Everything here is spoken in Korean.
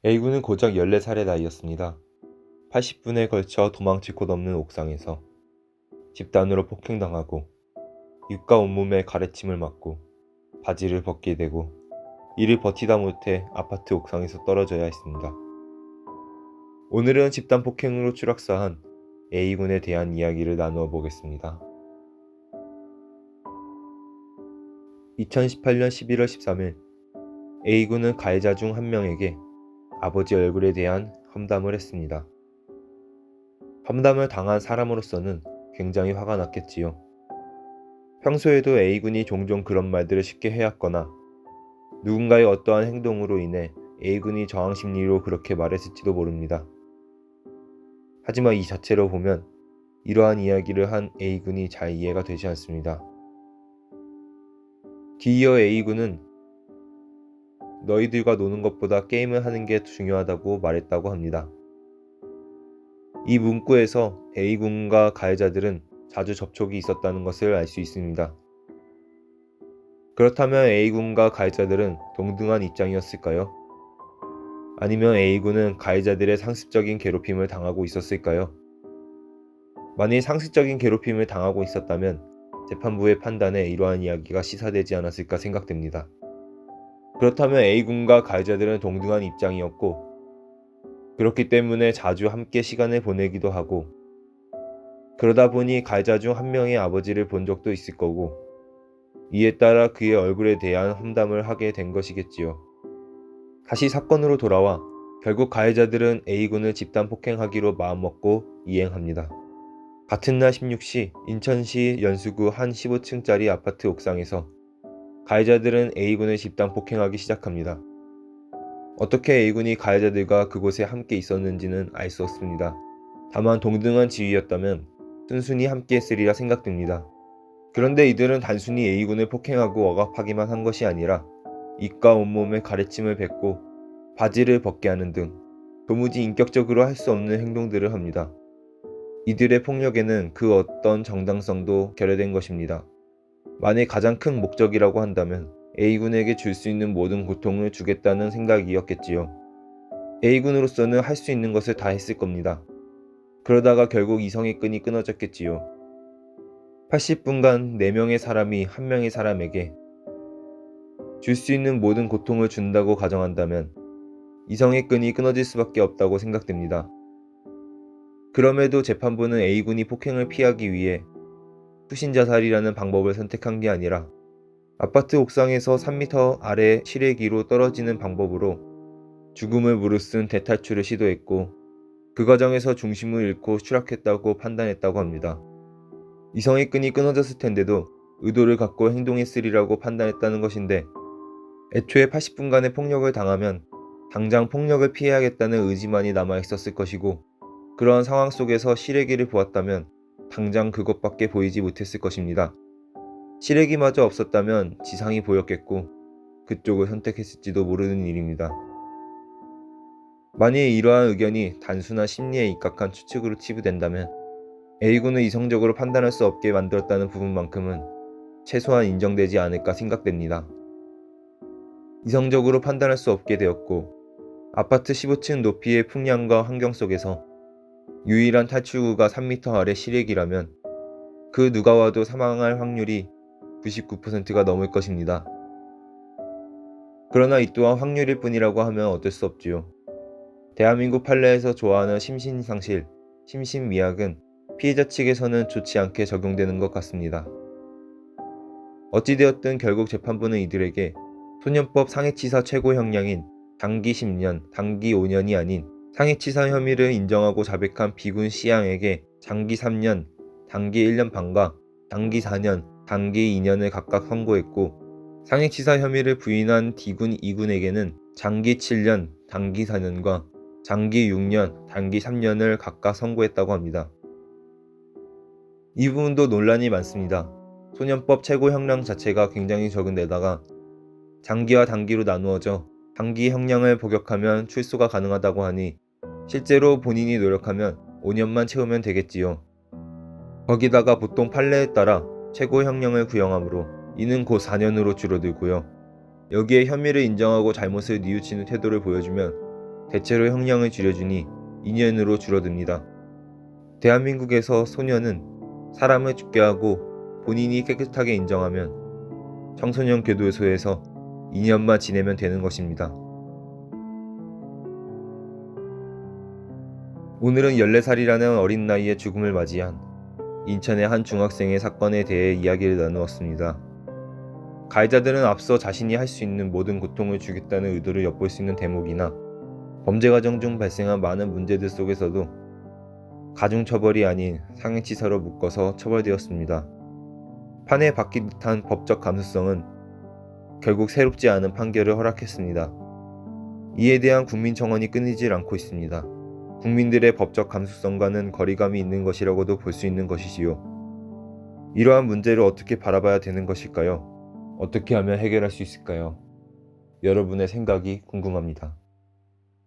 A군은 고작 14살의 나이였습니다. 80분에 걸쳐 도망칠 곳 없는 옥상에서 집단으로 폭행당하고 육가 온몸에 가래침을 맞고 바지를 벗게 되고 이를 버티다 못해 아파트 옥상에서 떨어져야 했습니다. 오늘은 집단 폭행으로 추락사한 A군에 대한 이야기를 나누어 보겠습니다. 2018년 11월 13일 A군은 가해자 중 한 명에게 아버지 얼굴에 대한 험담을 했습니다. 험담을 당한 사람으로서는 굉장히 화가 났겠지요. 평소에도 A군이 종종 그런 말들을 쉽게 해왔거나 누군가의 어떠한 행동으로 인해 A군이 저항심리로 그렇게 말했을지도 모릅니다. 하지만 이 자체로 보면 이러한 이야기를 한 A군이 잘 이해가 되지 않습니다. 뒤이어 A군은 너희들과 노는 것보다 게임을 하는 게 중요하다고 말했다고 합니다. 이 문구에서 A군과 가해자들은 자주 접촉이 있었다는 것을 알 수 있습니다. 그렇다면 A군과 가해자들은 동등한 입장이었을까요? 아니면 A군은 가해자들의 상습적인 괴롭힘을 당하고 있었을까요? 만일 상습적인 괴롭힘을 당하고 있었다면 재판부의 판단에 이러한 이야기가 시사되지 않았을까 생각됩니다. 그렇다면 A군과 가해자들은 동등한 입장이었고 그렇기 때문에 자주 함께 시간을 보내기도 하고 그러다 보니 가해자 중 한 명의 아버지를 본 적도 있을 거고 이에 따라 그의 얼굴에 대한 험담을 하게 된 것이겠지요. 다시 사건으로 돌아와 결국 가해자들은 A군을 집단 폭행하기로 마음먹고 이행합니다. 같은 날 16시 인천시 연수구 한 15층짜리 아파트 옥상에서 가해자들은 A군을 집단 폭행하기 시작합니다. 어떻게 A군이 가해자들과 그곳에 함께 있었는지는 알 수 없습니다. 다만 동등한 지위였다면 순순히 함께 했으리라 생각됩니다. 그런데 이들은 단순히 A군을 폭행하고 억압하기만 한 것이 아니라 입과 온몸에 가래침을 뱉고 바지를 벗게 하는 등 도무지 인격적으로 할 수 없는 행동들을 합니다. 이들의 폭력에는 그 어떤 정당성도 결여된 것입니다. 만일 가장 큰 목적이라고 한다면 A군에게 줄 수 있는 모든 고통을 주겠다는 생각이었겠지요. A군으로서는 할 수 있는 것을 다 했을 겁니다. 그러다가 결국 이성의 끈이 끊어졌겠지요. 80분간 4명의 사람이 한 명의 사람에게 줄 수 있는 모든 고통을 준다고 가정한다면 이성의 끈이 끊어질 수밖에 없다고 생각됩니다. 그럼에도 재판부는 A군이 폭행을 피하기 위해 투신자살이라는 방법을 선택한 게 아니라 아파트 옥상에서 3m 아래 시래기로 떨어지는 방법으로 죽음을 무릅쓴 대탈출을 시도했고 그 과정에서 중심을 잃고 추락했다고 판단했다고 합니다. 이성의 끈이 끊어졌을 텐데도 의도를 갖고 행동했으리라고 판단했다는 것인데 애초에 80분간의 폭력을 당하면 당장 폭력을 피해야겠다는 의지만이 남아있었을 것이고 그러한 상황 속에서 시래기를 보았다면 당장 그것밖에 보이지 못했을 것입니다. 시래기마저 없었다면 지상이 보였겠고 그쪽을 선택했을지도 모르는 일입니다. 만일 이러한 의견이 단순한 심리에 입각한 추측으로 치부된다면 A군을 이성적으로 판단할 수 없게 만들었다는 부분만큼은 최소한 인정되지 않을까 생각됩니다. 이성적으로 판단할 수 없게 되었고 아파트 15층 높이의 풍량과 환경 속에서 유일한 탈출구가 3m 아래 시래기라면 그 누가 와도 사망할 확률이 99%가 넘을 것입니다. 그러나 이 또한 확률일 뿐이라고 하면 어쩔 수 없지요. 대한민국 판례에서 좋아하는 심신상실, 심신미약은 피해자 측에서는 좋지 않게 적용되는 것 같습니다. 어찌되었든 결국 재판부는 이들에게 소년법 상해치사 최고 형량인 단기 10년, 단기 5년이 아닌 상해치사 혐의를 인정하고 자백한 B군 C양에게 장기 3년, 단기 1년 반과 단기 4년, 단기 2년을 각각 선고했고 상해치사 혐의를 부인한 D군 E군에게는 장기 7년, 단기 4년과 장기 6년, 단기 3년을 각각 선고했다고 합니다. 이 부분도 논란이 많습니다. 소년법 최고 형량 자체가 굉장히 적은 데다가 장기와 단기로 나누어져 단기 형량을 복역하면 출소가 가능하다고 하니 실제로 본인이 노력하면 5년만 채우면 되겠지요. 거기다가 보통 판례에 따라 최고 형량을 구형하므로 이는 곧 4년으로 줄어들고요. 여기에 혐의를 인정하고 잘못을 뉘우치는 태도를 보여주면 대체로 형량을 줄여주니 2년으로 줄어듭니다. 대한민국에서 소년은 사람을 죽게 하고 본인이 깨끗하게 인정하면 청소년 교도소에서 2년만 지내면 되는 것입니다. 오늘은 14살이라는 어린 나이에 죽음을 맞이한 인천의 한 중학생의 사건에 대해 이야기를 나누었습니다. 가해자들은 앞서 자신이 할 수 있는 모든 고통을 주겠다는 의도를 엿볼 수 있는 대목이나 범죄 과정 중 발생한 많은 문제들 속에서도 가중처벌이 아닌 상해치사로 묶어서 처벌되었습니다. 판에 박힌 듯한 법적 감수성은 결국 새롭지 않은 판결을 허락했습니다. 이에 대한 국민 청원이 끊이질 않고 있습니다. 국민들의 법적 감수성과는 거리감이 있는 것이라고도 볼 수 있는 것이지요. 이러한 문제를 어떻게 바라봐야 되는 것일까요? 어떻게 하면 해결할 수 있을까요? 여러분의 생각이 궁금합니다.